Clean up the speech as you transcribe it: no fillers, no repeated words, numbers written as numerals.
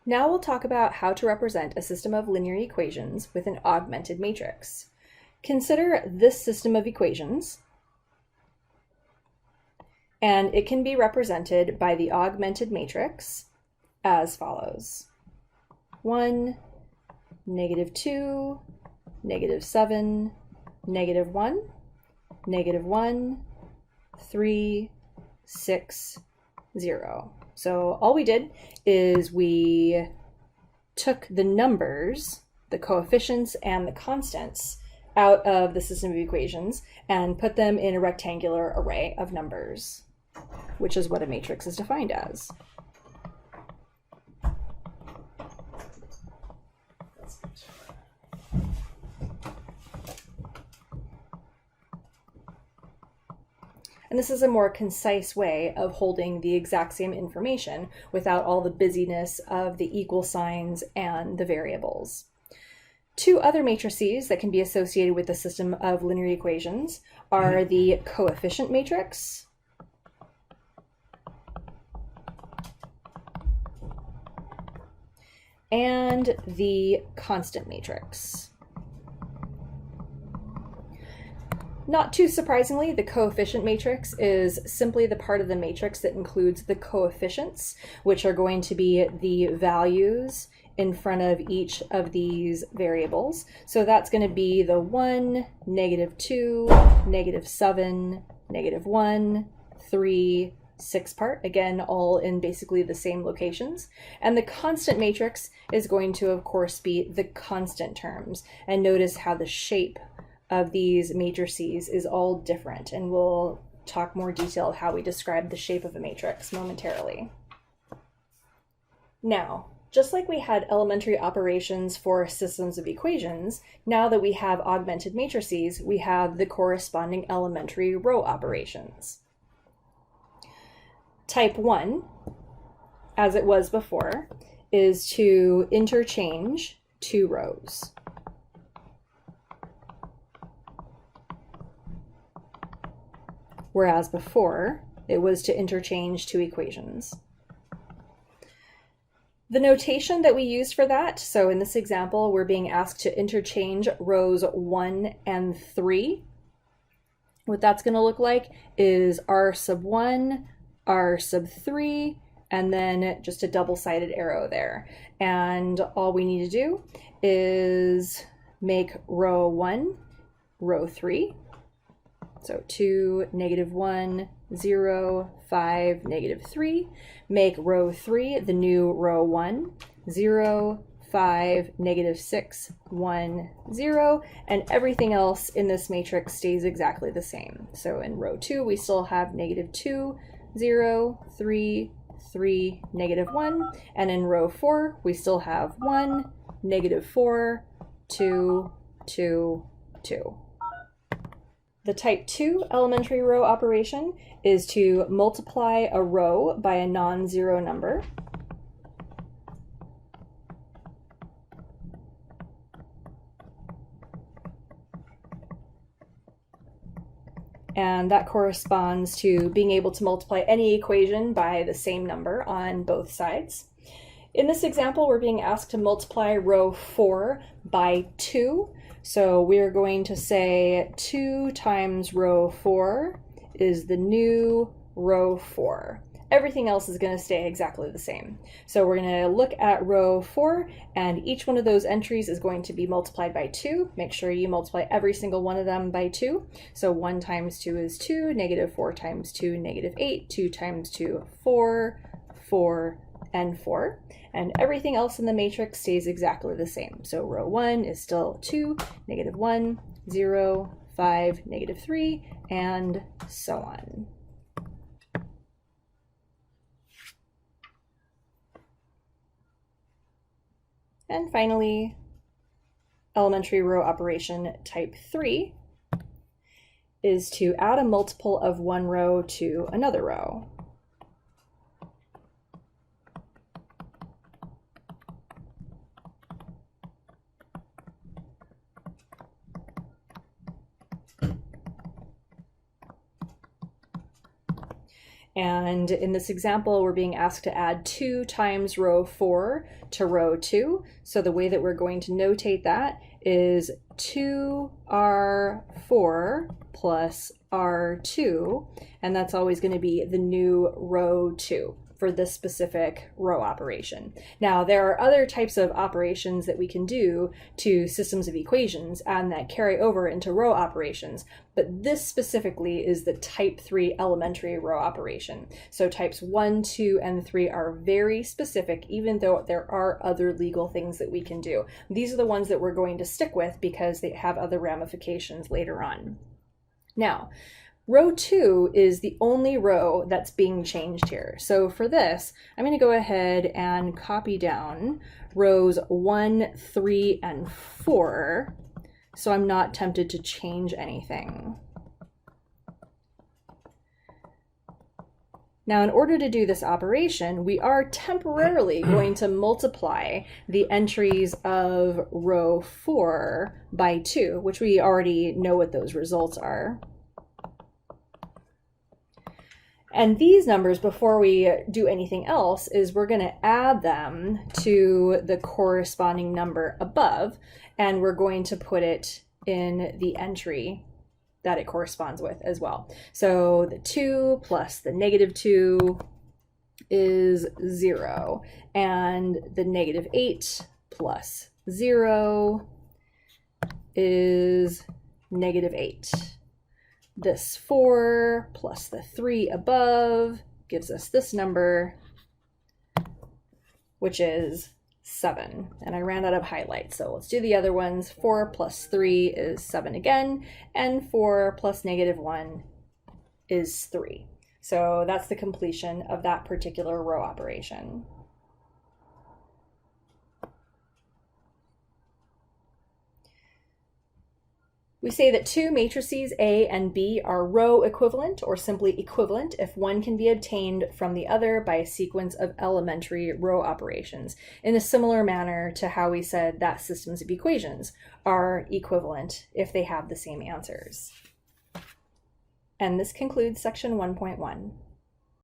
Now we'll talk about how to represent a system of linear equations with an augmented matrix. Consider this system of equations, and it can be represented by the augmented matrix as follows. 1, -2, -7, -1, -1, 3, 6, 0. So all we did is we took the numbers, the coefficients and the constants out of the system of equations and put them in a rectangular array of numbers, which is what a matrix is defined as. And this is a more concise way of holding the exact same information without all the busyness of the equal signs and the variables. Two other matrices that can be associated with the system of linear equations are the coefficient matrix and the constant matrix. Not too surprisingly, the coefficient matrix is simply the part of the matrix that includes the coefficients, which are going to be the values in front of each of these variables. So that's going to be the 1, -2, -7, -1, 3, 6 part, again, all in basically the same locations. And the constant matrix is going to, of course, be the constant terms. And notice how the shape of these matrices is all different, and we'll talk more detail how we describe the shape of a matrix momentarily. Now, just like we had elementary operations for systems of equations, now that we have augmented matrices, we have the corresponding elementary row operations. Type 1, as it was before, is to interchange two rows. Whereas before, it was to interchange two equations. The notation that we used for that, so in this example, we're being asked to interchange rows 1 and 3. What that's going to look like is R sub 1, R sub 3, and then just a double-sided arrow there. And all we need to do is make row 1, row 3. So 2, -1, 0, 5, -3. Make row 3 the new row 1, 0, 5, -6, 1, 0, and everything else in this matrix stays exactly the same. So in row 2, we still have -2, 0, 3, 3, -1, and in row 4, we still have 1, -4, 2, 2, 2. The type 2 elementary row operation is to multiply a row by a non-zero number. And that corresponds to being able to multiply any equation by the same number on both sides. In this example, we're being asked to multiply row 4 by 2. So we're going to say 2 times row 4 is the new row 4. Everything else is going to stay exactly the same. So we're going to look at row 4, and each one of those entries is going to be multiplied by 2. Make sure you multiply every single one of them by 2. So 1 times 2 is 2, -4 times 2, -8, 2 times 2, 4, 4, and 4, and everything else in the matrix stays exactly the same. So row 1 is still 2, -1, 0, 5, -3, and so on. And finally, elementary row operation type 3 is to add a multiple of one row to another row. And in this example, we're being asked to add 2 times row 4 to row 2. So the way that we're going to notate that is 2R4 plus R2, and that's always going to be the new row 2 for this specific row operation. Now, there are other types of operations that we can do to systems of equations and that carry over into row operations, but this specifically is the type 3 elementary row operation. So types 1, 2, and 3 are very specific, even though there are other legal things that we can do. These are the ones that we're going to stick with because they have other ramifications later on. Now, row 2 is the only row that's being changed here. So for this, I'm going to go ahead and copy down rows 1, 3, and 4, so I'm not tempted to change anything. Now, in order to do this operation, we are temporarily going to multiply the entries of row 4 by 2, which we already know what those results are. And these numbers, before we do anything else, is we're going to add them to the corresponding number above, and we're going to put it in the entry that it corresponds with as well. So the 2 plus the negative 2 is 0, and the negative 8 plus 0 is negative 8. This 4 plus the 3 above gives us this number, which is 7. And I ran out of highlights, so let's do the other ones. 4 plus 3 is 7 again, and 4 plus negative 1 is 3. So that's the completion of that particular row operation. We say that 2 matrices A and B are row equivalent or simply equivalent if one can be obtained from the other by a sequence of elementary row operations, in a similar manner to how we said that systems of equations are equivalent if they have the same answers. And this concludes section 1.1.